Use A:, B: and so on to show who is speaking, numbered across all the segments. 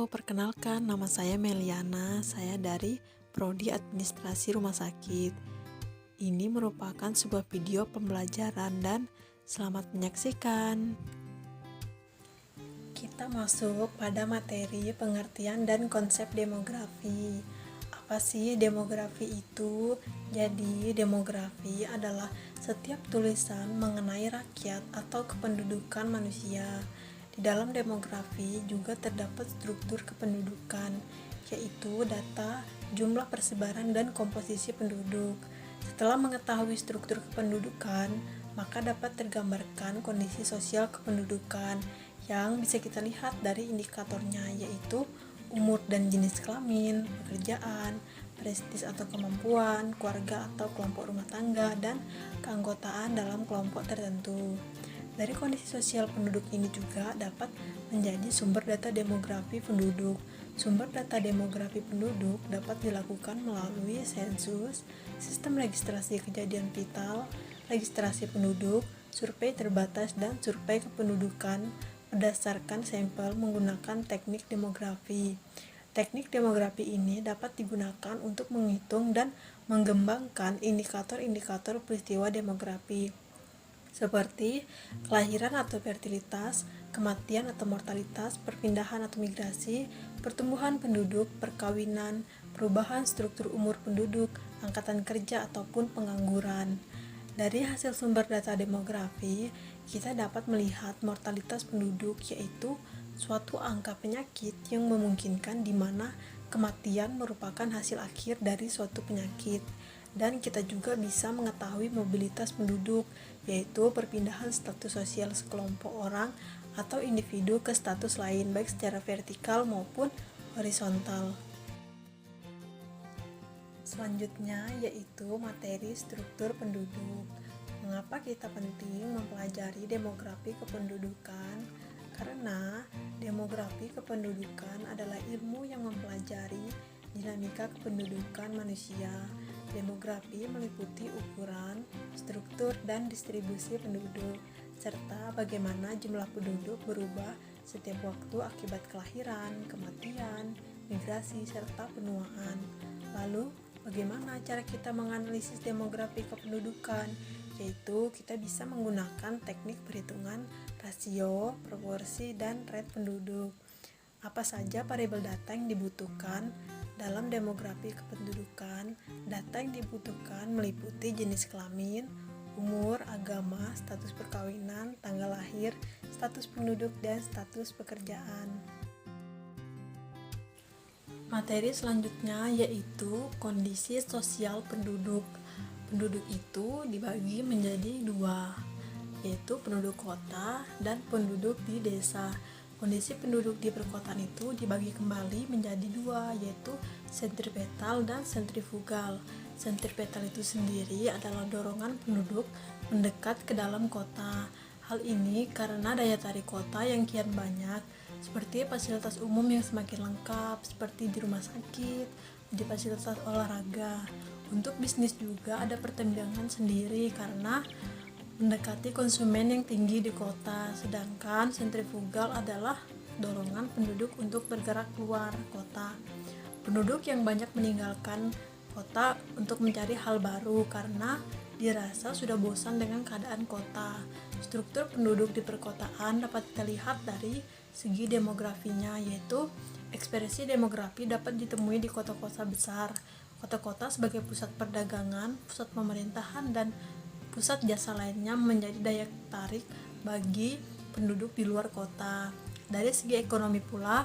A: perkenalkan nama saya Meliana, saya dari Prodi Administrasi Rumah Sakit. Ini merupakan sebuah video pembelajaran dan selamat menyaksikan. Kita masuk pada materi pengertian dan konsep demografi. Apa sih demografi itu? Jadi, demografi adalah setiap tulisan mengenai rakyat atau kependudukan manusia. Di dalam demografi juga terdapat struktur kependudukan, yaitu data, jumlah persebaran, dan komposisi penduduk. Setelah mengetahui struktur kependudukan, maka dapat tergambarkan kondisi sosial kependudukan yang bisa kita lihat dari indikatornya, yaitu umur dan jenis kelamin, pekerjaan, prestis atau kemampuan, keluarga atau kelompok rumah tangga, dan keanggotaan dalam kelompok tertentu. Dari kondisi sosial penduduk ini juga dapat menjadi sumber data demografi penduduk. Sumber data demografi penduduk dapat dilakukan melalui sensus, sistem registrasi kejadian vital, registrasi penduduk, survei terbatas, dan survei kependudukan berdasarkan sampel menggunakan teknik demografi. Teknik demografi ini dapat digunakan untuk menghitung dan mengembangkan indikator-indikator peristiwa demografi, seperti kelahiran atau fertilitas, kematian atau mortalitas, perpindahan atau migrasi, pertumbuhan penduduk, perkawinan, perubahan struktur umur penduduk, angkatan kerja ataupun pengangguran. Dari hasil sumber data demografi, kita dapat melihat mortalitas penduduk, yaitu suatu angka penyakit yang memungkinkan di mana kematian merupakan hasil akhir dari suatu penyakit. Dan kita juga bisa mengetahui mobilitas penduduk, yaitu perpindahan status sosial sekelompok orang atau individu ke status lain, baik secara vertikal maupun horizontal. Selanjutnya yaitu materi struktur penduduk. Mengapa kita penting mempelajari demografi kependudukan? Karena demografi kependudukan adalah ilmu yang mempelajari dinamika kependudukan manusia. Demografi meliputi ukuran, struktur, dan distribusi penduduk, serta bagaimana jumlah penduduk berubah setiap waktu akibat kelahiran, kematian, migrasi, serta penuaan. Lalu, bagaimana cara kita menganalisis demografi kependudukan? Yaitu kita bisa menggunakan teknik perhitungan rasio, proporsi, dan rate penduduk. Apa saja variabel data yang dibutuhkan? Dalam demografi kependudukan, data yang dibutuhkan meliputi jenis kelamin, umur, agama, status perkawinan, tanggal lahir, status penduduk, dan status pekerjaan. Materi selanjutnya yaitu kondisi sosial penduduk. Penduduk itu dibagi menjadi dua, yaitu penduduk kota dan penduduk di desa. Kondisi penduduk di perkotaan itu dibagi kembali menjadi dua, yaitu sentripetal dan sentrifugal. Sentripetal itu sendiri adalah dorongan penduduk mendekat ke dalam kota. Hal ini karena daya tarik kota yang kian banyak, seperti fasilitas umum yang semakin lengkap, seperti di rumah sakit, di fasilitas olahraga. Untuk bisnis juga ada pertimbangan sendiri karena mendekati konsumen yang tinggi di kota, sedangkan sentrifugal adalah dorongan penduduk untuk bergerak keluar kota. Penduduk yang banyak meninggalkan kota untuk mencari hal baru karena dirasa sudah bosan dengan keadaan kota. Struktur penduduk di perkotaan dapat kita lihat dari segi demografinya, yaitu ekspresi demografi dapat ditemui di kota-kota besar. Kota-kota sebagai pusat perdagangan, pusat pemerintahan, dan pusat jasa lainnya menjadi daya tarik bagi penduduk di luar kota. Dari segi ekonomi pula,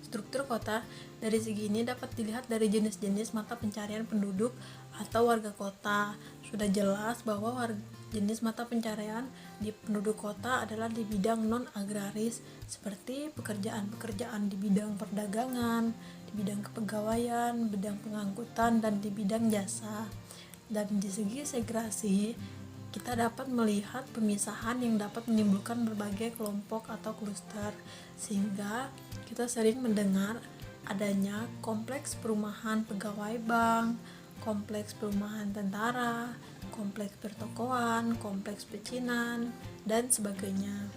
A: struktur kota dari segi ini dapat dilihat dari jenis-jenis mata pencarian penduduk atau warga kota. Sudah jelas bahwa jenis mata pencarian di penduduk kota adalah di bidang non-agraris, seperti pekerjaan-pekerjaan di bidang perdagangan, di bidang kepegawaian, bidang pengangkutan, dan di bidang jasa. Dan di segi segregasi, kita dapat melihat pemisahan yang dapat menimbulkan berbagai kelompok atau kluster, sehingga kita sering mendengar adanya kompleks perumahan pegawai bank, kompleks perumahan tentara, kompleks pertokoan, kompleks pecinan, dan sebagainya.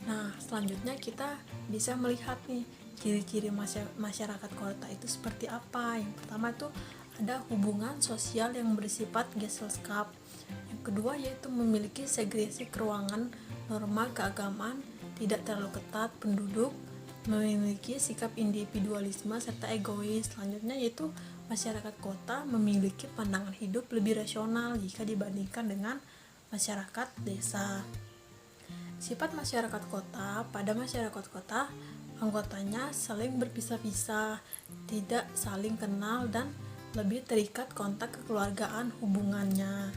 A: Nah, selanjutnya kita bisa melihat nih Ciri-ciri masyarakat kota itu seperti apa? Yang pertama tuh ada hubungan sosial yang bersifat Gesellschaft. Yang kedua yaitu memiliki segresi keruangan, norma keagamaan tidak terlalu ketat, penduduk memiliki sikap individualisme serta egois. Selanjutnya yaitu masyarakat kota memiliki pandangan hidup lebih rasional jika dibandingkan dengan masyarakat desa. Sifat masyarakat kota: pada masyarakat kota, anggotanya saling berpisah-pisah, tidak saling kenal dan lebih terikat kontak kekeluargaan hubungannya.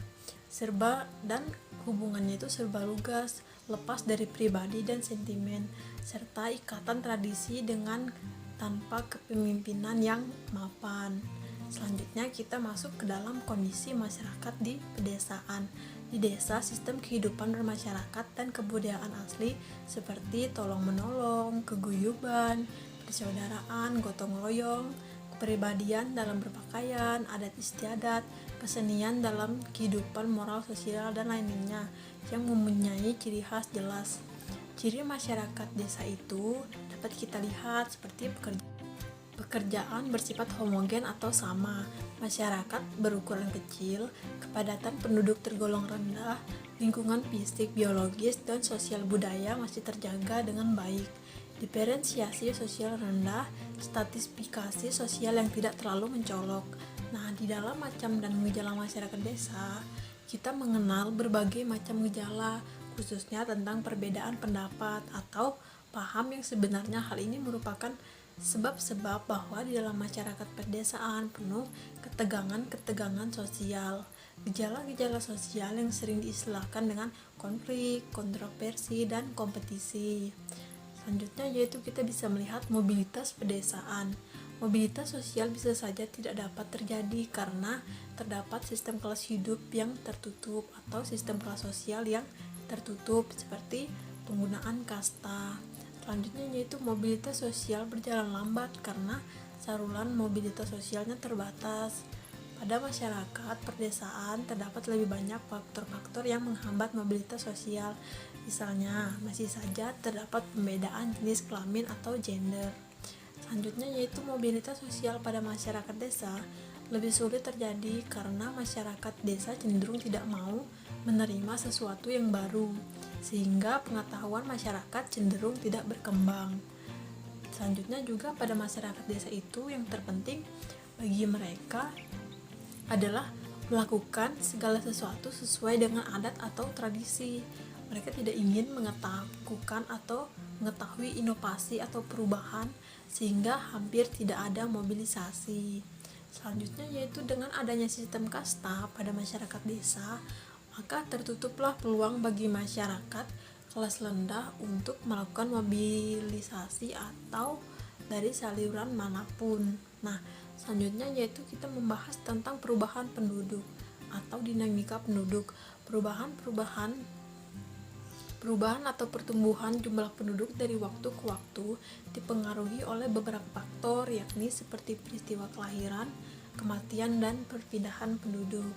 A: Hubungannya itu serba lugas, lepas dari pribadi dan sentimen, serta ikatan tradisi dengan tanpa kepemimpinan yang mapan. Selanjutnya kita masuk ke dalam kondisi masyarakat di pedesaan. Di desa, sistem kehidupan bermasyarakat dan kebudayaan asli seperti tolong-menolong, keguyuban, persaudaraan, gotong royong, kepribadian dalam berpakaian, adat istiadat, kesenian dalam kehidupan moral sosial dan lainnya yang mempunyai ciri khas jelas. Ciri masyarakat desa itu dapat kita lihat seperti pekerjaan bersifat homogen atau sama, masyarakat berukuran kecil, kepadatan penduduk tergolong rendah, lingkungan fisik, biologis, dan sosial budaya masih terjaga dengan baik, diferensiasi sosial rendah, stratifikasi sosial yang tidak terlalu mencolok. Nah, di dalam macam dan gejala masyarakat desa, kita mengenal berbagai macam gejala, khususnya tentang perbedaan pendapat atau paham yang sebenarnya hal ini merupakan sebab-sebab bahwa di dalam masyarakat pedesaan penuh ketegangan sosial. Gejala-gejala sosial yang sering diistilahkan dengan konflik, kontroversi, dan kompetisi. Selanjutnya yaitu kita bisa melihat mobilitas pedesaan. Mobilitas sosial bisa saja tidak dapat terjadi karena terdapat sistem kelas hidup yang tertutup atau sistem kelas sosial yang tertutup seperti penggunaan kasta. Selanjutnya yaitu mobilitas sosial berjalan lambat karena saluran mobilitas sosialnya terbatas. Pada masyarakat pedesaan terdapat lebih banyak faktor-faktor yang menghambat mobilitas sosial. Misalnya, masih saja terdapat pembedaan jenis kelamin atau gender. Selanjutnya yaitu mobilitas sosial pada masyarakat desa lebih sulit terjadi karena masyarakat desa cenderung tidak mau menerima sesuatu yang baru, sehingga pengetahuan masyarakat cenderung tidak berkembang. Selanjutnya juga pada masyarakat desa itu yang terpenting bagi mereka adalah melakukan segala sesuatu sesuai dengan adat atau tradisi. Mereka tidak ingin mengetahui inovasi atau perubahan, sehingga hampir tidak ada mobilisasi. Selanjutnya yaitu dengan adanya sistem kasta pada masyarakat desa, maka tertutuplah peluang bagi masyarakat kelas rendah untuk melakukan mobilisasi atau dari saluran manapun. Nah, selanjutnya yaitu kita membahas tentang perubahan penduduk atau dinamika penduduk. Perubahan atau pertumbuhan jumlah penduduk dari waktu ke waktu dipengaruhi oleh beberapa faktor, yakni seperti peristiwa kelahiran, kematian, dan perpindahan penduduk.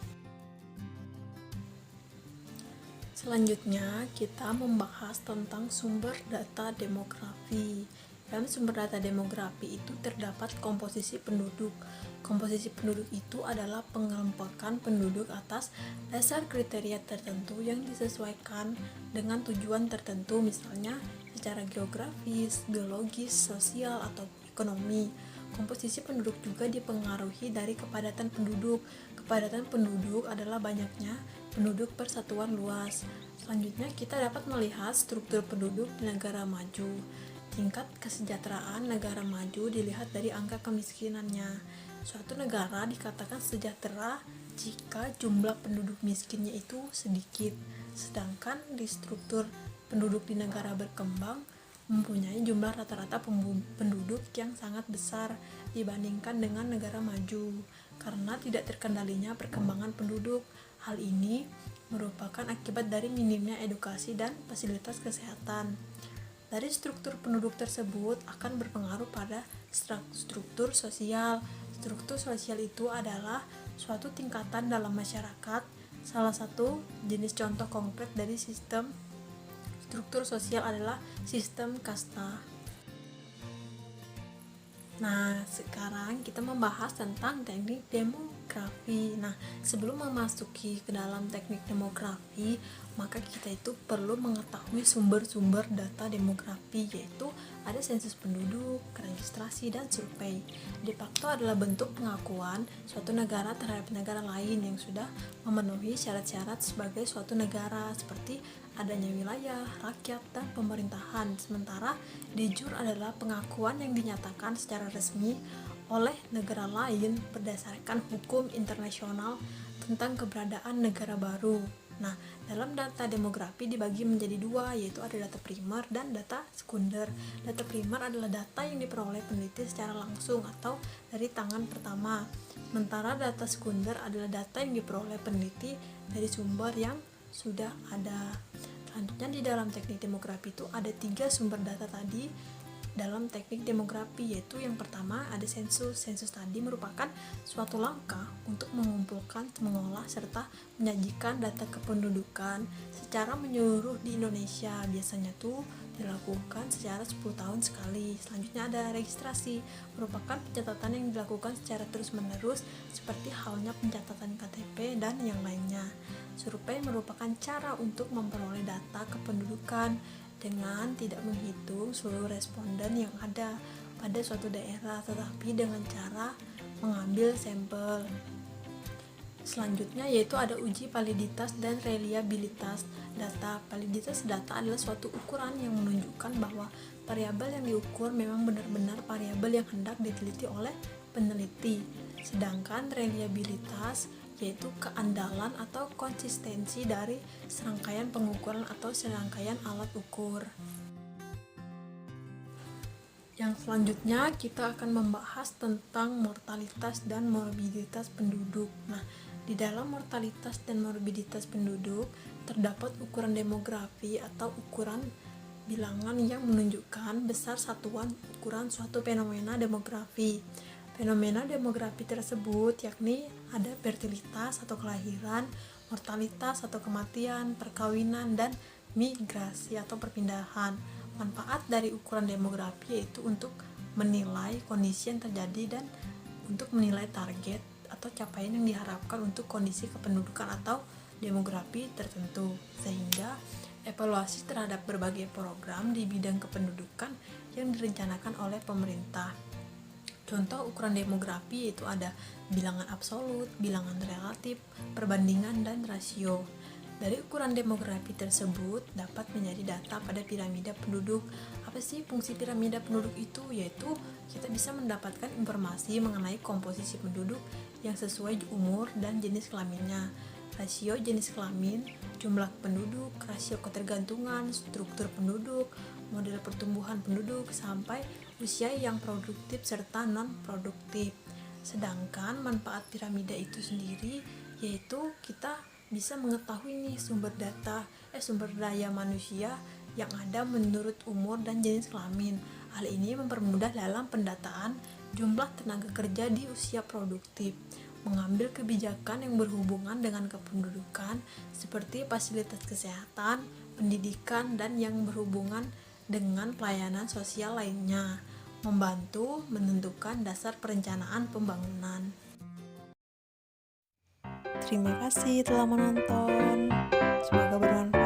A: Selanjutnya, kita membahas tentang sumber data demografi. Dalam sumber data demografi itu terdapat komposisi penduduk. Komposisi penduduk itu adalah pengelompokan penduduk atas dasar kriteria tertentu yang disesuaikan dengan tujuan tertentu, misalnya secara geografis, biologis, sosial, atau ekonomi. Komposisi penduduk juga dipengaruhi dari kepadatan penduduk. Kepadatan penduduk adalah banyaknya penduduk per satuan luas. Selanjutnya kita dapat melihat struktur penduduk di negara maju. Tingkat kesejahteraan negara maju dilihat dari angka kemiskinannya. Suatu negara dikatakan sejahtera jika jumlah penduduk miskinnya itu sedikit, sedangkan di struktur penduduk di negara berkembang mempunyai jumlah rata-rata penduduk yang sangat besar dibandingkan dengan negara maju. Karena tidak terkendalinya perkembangan penduduk, hal ini merupakan akibat dari minimnya edukasi dan fasilitas kesehatan. Dari struktur penduduk tersebut akan berpengaruh pada struktur sosial. Struktur sosial itu adalah suatu tingkatan dalam masyarakat. Salah satu jenis contoh konkret dari sistem struktur sosial adalah sistem kasta. Nah, sekarang kita membahas tentang teknik demografi. Nah, sebelum memasuki ke dalam teknik demografi, maka kita itu perlu mengetahui sumber-sumber data demografi, yaitu ada sensus penduduk, registrasi, dan survei. De facto adalah bentuk pengakuan suatu negara terhadap negara lain yang sudah memenuhi syarat-syarat sebagai suatu negara, seperti adanya wilayah, rakyat, dan pemerintahan. Sementara de jure adalah pengakuan yang dinyatakan secara resmi oleh negara lain berdasarkan hukum internasional tentang keberadaan negara baru. Nah, dalam data demografi dibagi menjadi dua, yaitu ada data primer dan data sekunder. Data primer adalah data yang diperoleh peneliti secara langsung atau dari tangan pertama. Sementara data sekunder adalah data yang diperoleh peneliti dari sumber yang sudah ada. Selanjutnya di dalam teknik demografi itu ada 3 sumber data tadi dalam teknik demografi, yaitu yang pertama ada sensus. Sensus tadi merupakan suatu langkah untuk mengumpulkan, mengolah, serta menyajikan data kependudukan secara menyeluruh di Indonesia. Biasanya tuh dilakukan secara 10 tahun sekali. Selanjutnya ada registrasi, merupakan pencatatan yang dilakukan secara terus-menerus seperti halnya pencatatan KTP dan yang lainnya. Survei merupakan cara untuk memperoleh data kependudukan dengan tidak menghitung seluruh responden yang ada pada suatu daerah, tetapi dengan cara mengambil sampel. Selanjutnya yaitu ada uji validitas dan reliabilitas data. Validitas data adalah suatu ukuran yang menunjukkan bahwa variabel yang diukur memang benar-benar variabel yang hendak diteliti oleh peneliti. Sedangkan reliabilitas yaitu keandalan atau konsistensi dari serangkaian pengukuran atau serangkaian alat ukur. Yang selanjutnya kita akan membahas tentang mortalitas dan morbiditas penduduk. Nah, di dalam mortalitas dan morbiditas penduduk terdapat ukuran demografi atau ukuran bilangan yang menunjukkan besar satuan ukuran suatu fenomena demografi. Fenomena demografi tersebut yakni ada fertilitas atau kelahiran, mortalitas atau kematian, perkawinan, dan migrasi atau perpindahan. Manfaat dari ukuran demografi yaitu untuk menilai kondisi yang terjadi dan untuk menilai target atau capaian yang diharapkan untuk kondisi kependudukan atau demografi tertentu, sehingga evaluasi terhadap berbagai program di bidang kependudukan yang direncanakan oleh pemerintah. Contoh ukuran demografi yaitu ada bilangan absolut, bilangan relatif, perbandingan, dan rasio. Dari ukuran demografi tersebut dapat menjadi data pada piramida penduduk. Apa sih fungsi piramida penduduk itu? Yaitu kita bisa mendapatkan informasi mengenai komposisi penduduk yang sesuai umur dan jenis kelaminnya. Rasio jenis kelamin, jumlah penduduk, rasio ketergantungan, struktur penduduk, model pertumbuhan penduduk, sampai usia yang produktif serta non-produktif. Sedangkan manfaat piramida itu sendiri yaitu kita bisa mengetahui nih sumber daya manusia yang ada menurut umur dan jenis kelamin. Hal ini mempermudah dalam pendataan jumlah tenaga kerja di usia produktif, mengambil kebijakan yang berhubungan dengan kependudukan seperti fasilitas kesehatan, pendidikan, dan yang berhubungan dengan pelayanan sosial lainnya, membantu menentukan dasar perencanaan pembangunan. Terima kasih telah menonton. Semoga bermanfaat.